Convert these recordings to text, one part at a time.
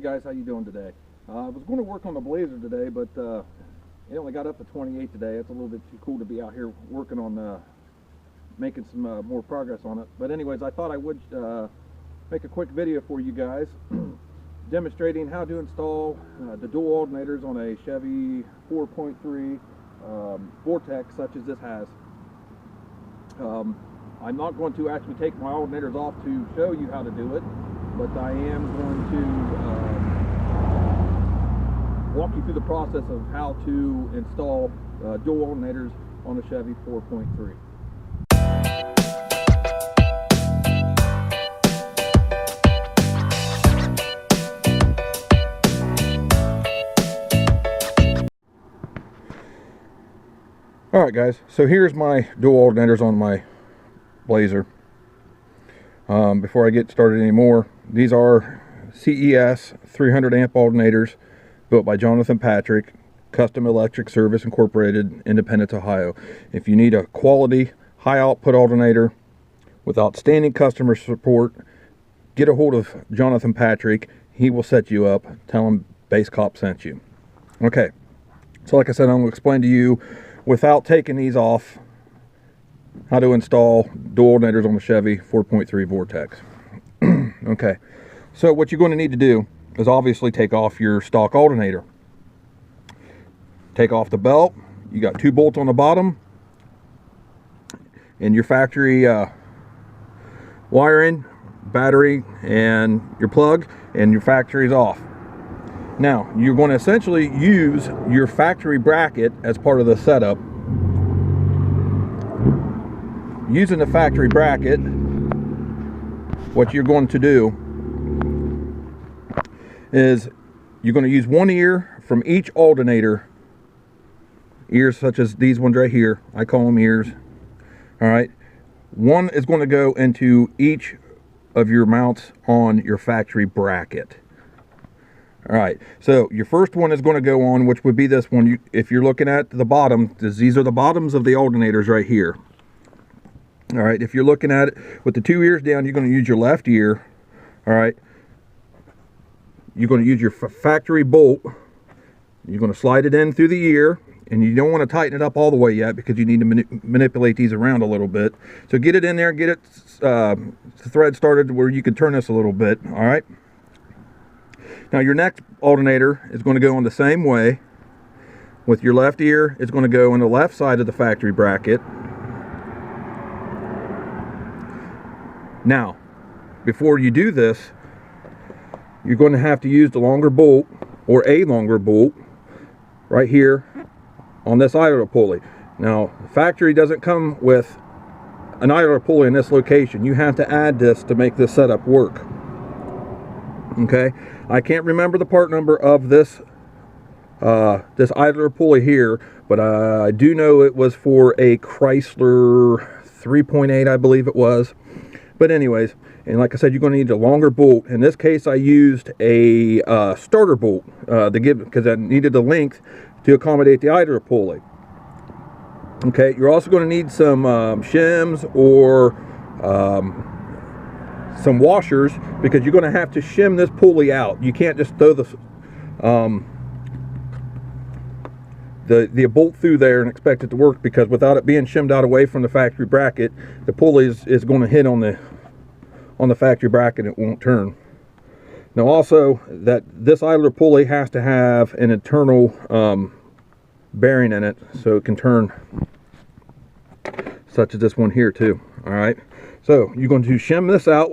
guys, how you doing today? I was going to work on the Blazer today, but it only got up to 28 today. It's a little bit too cool to be out here working on making some more progress on it. But anyways, I thought I would make a quick video for you guys demonstrating how to install the dual alternators on a Chevy 4.3 Vortec such as this has. I'm not going to actually take my alternators off to show you how to do it, but I am going to walk you through the process of how to install dual alternators on a Chevy 4.3. Alright guys, so here's my dual alternators on my Blazer. Before I get started anymore, these are CES 300 amp alternators built by Jonathan Patrick, Custom Electric Service Incorporated, Independence, Ohio. If you need a quality high output alternator with outstanding customer support, get a hold of Jonathan Patrick. He will set you up. Tell him Basscop sent you. Okay, so like I said, I'm going to explain to you without taking these off how to install dual alternators on the Chevy 4.3 Vortec. Okay, so what you're going to need to do is obviously take off your stock alternator. Take off the belt. You got 2 bolts on the bottom and your factory wiring, battery, and your plug, and your factory's off. Now you're going to essentially use your factory bracket as part of the setup. Using the factory bracket, what you're going to do is you're going to use one ear from each alternator. Ears such as these ones right here, I call them ears. All right, one is going to go into each of your mounts on your factory bracket. All right, so your first one is going to go on, which would be this one. If you're looking at the bottom, these are the bottoms of the alternators right here. All right, if you're looking at it with the 2 ears down, you're going to use your left ear. All right, you're going to use your factory bolt. You're going to slide it in through the ear, and you don't want to tighten it up all the way yet because you need to manipulate these around a little bit. So get it in there, get it the thread started where you can turn this a little bit. All right, now your next alternator is going to go on the same way. With your left ear, it's going to go on the left side of the factory bracket. Now, before you do this, you're going to have to use the longer bolt, or a longer bolt, right here on this idler pulley. Now, the factory doesn't come with an idler pulley in this location. You have to add this to make this setup work. Okay, I can't remember the part number of this this idler pulley here, but I do know it was for a Chrysler 3.8, I believe it was. But anyways, and like I said, you're going to need a longer bolt. In this case, I used a starter bolt to give, because I needed the length to accommodate the idler pulley. Okay, you're also going to need some shims or some washers, because you're going to have to shim this pulley out. You can't just throw the bolt through there and expect it to work, because without it being shimmed out away from the factory bracket, the pulley is going to hit on the factory bracket and it won't turn. Now also, that this idler pulley has to have an internal bearing in it so it can turn, such as this one here too. All right, so you're going to shim this out,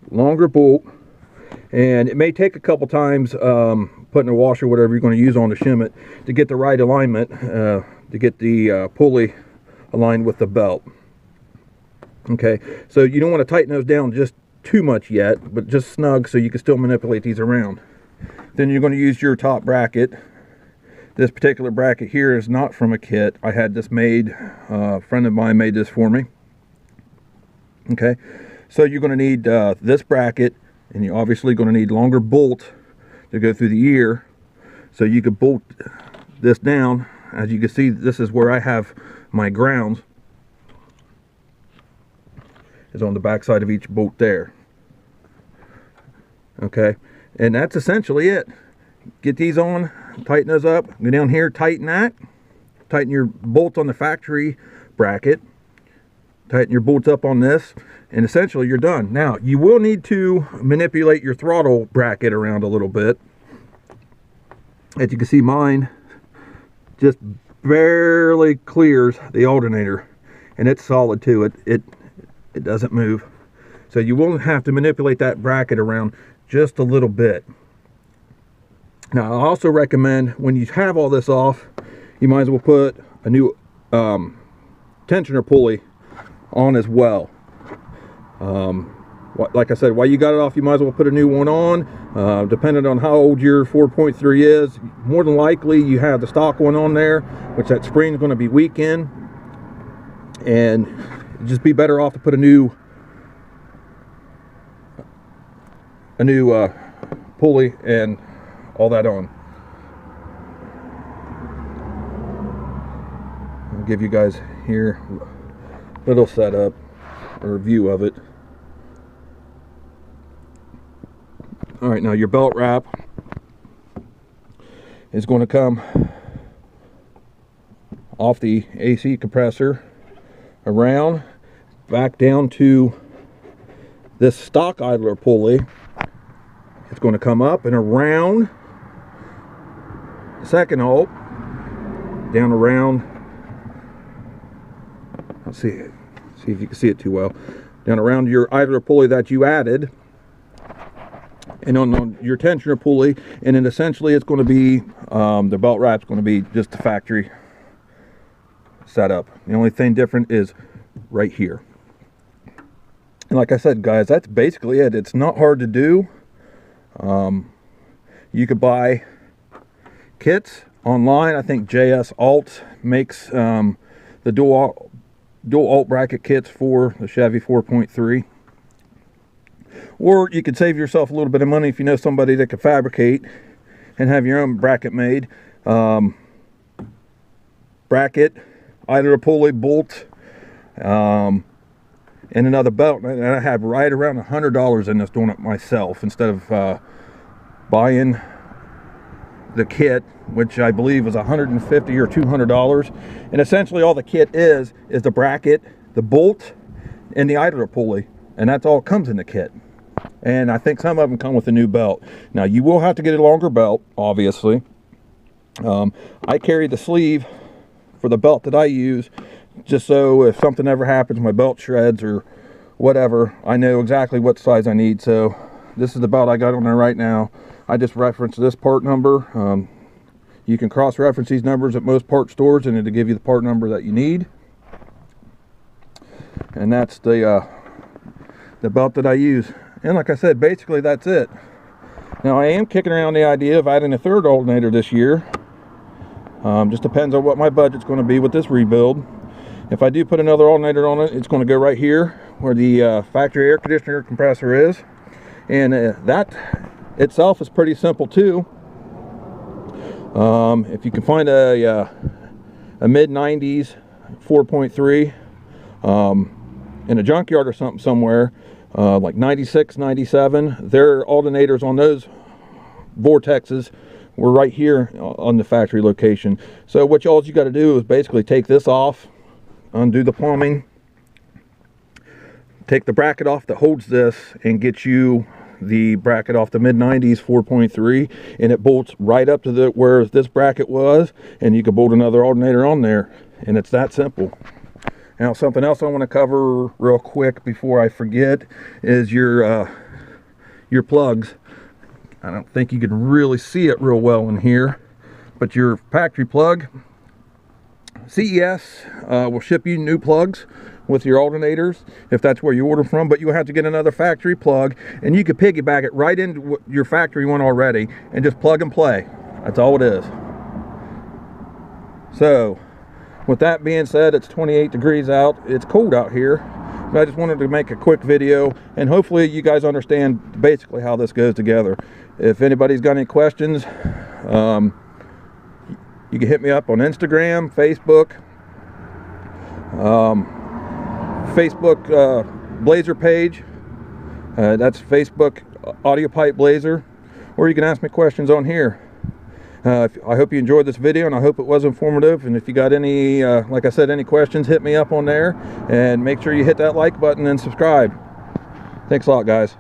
longer bolt, and it may take a couple times putting a washer, whatever you're going to use on to shim it, to get the right alignment, to get the pulley aligned with the belt. Okay, so you don't want to tighten those down just too much yet, but just snug so you can still manipulate these around. Then you're going to use your top bracket. This particular bracket here is not from a kit. I had this made, a friend of mine made this for me. Okay, so you're going to need this bracket, and you're obviously going to need longer bolt to go through the ear, so you could bolt this down. As you can see, this is where I have my grounds, is on the back side of each bolt there. Okay, And that's essentially it. Get these on, tighten those up, go down here, tighten that, tighten your bolts on the factory bracket, tighten your bolts up on this, and essentially you're done. Now, you will need to manipulate your throttle bracket around a little bit. As you can see, mine just barely clears the alternator, and it's solid too. It doesn't move. So you will have to manipulate that bracket around just a little bit. Now, I also recommend when you have all this off, you might as well put a new tensioner pulley on as well. Like I said, while you got it off, you might as well put a new one on. Depending on how old your 4.3 is, more than likely you have the stock one on there, which that spring is going to be weak in, and it'd just be better off to put a new pulley and all that on. I'll give you guys here a little setup or view of it. All right, now your belt wrap is going to come off the AC compressor, around, back down to this stock idler pulley. It's going to come up and around the second hole, down around, let's see if you can see it too well, down around your idler pulley that you added, and on your tensioner pulley, and then essentially it's going to be, the belt wrap's going to be just the factory setup. The only thing different is right here. And like I said, guys, that's basically it. It's not hard to do. You could buy kits online. I think JS Alt makes the dual alt bracket kits for the Chevy 4.3. Or you could save yourself a little bit of money if you know somebody that could fabricate and have your own bracket made. Bracket, either a pulley, bolt, and another belt. And I have right around $100 in this doing it myself, instead of buying the kit, which I believe was $150 or $200. And essentially all the kit is the bracket, the bolt, and the idler pulley, and that's all comes in the kit. And I think some of them come with a new belt. Now, you will have to get a longer belt, obviously. I carry the sleeve for the belt that I use, just so if something ever happens, my belt shreds or whatever, I know exactly what size I need. So this is the belt I got on there right now. I just referenced this part number. You can cross-reference these numbers at most part stores, and it'll give you the part number that you need. And that's the belt that I use. And like I said, basically that's it. Now, I am kicking around the idea of adding a third alternator this year. Just depends on what my budget's going to be with this rebuild. If I do put another alternator on it, it's going to go right here where the factory air conditioner compressor is. And that itself is pretty simple too. If you can find a mid-90s 4.3 in a junkyard or something somewhere, like 96, 97, their alternators on those Vortexes were right here on the factory location. So what you got to do is basically take this off, undo the plumbing, take the bracket off that holds this, and get you the bracket off the mid-90s 4.3, and it bolts right up to where this bracket was, and you can bolt another alternator on there, and it's that simple. Now, something else I want to cover real quick before I forget is your plugs. I don't think you can really see it real well in here, but your factory plug, CES will ship you new plugs with your alternators if that's where you order from, but you'll have to get another factory plug, and you can piggyback it right into your factory one already and just plug and play. That's all it is. So with that being said, it's 28 degrees out. It's cold out here, but I just wanted to make a quick video, and hopefully you guys understand basically how this goes together. If anybody's got any questions, you can hit me up on Instagram, Facebook, Blazer page. That's Facebook Audio Pipe Blazer. or you can ask me questions on here. I hope you enjoyed this video, and I hope it was informative. And if you got any, like I said, any questions, hit me up on there, and make sure you hit that like button and subscribe. Thanks a lot, guys.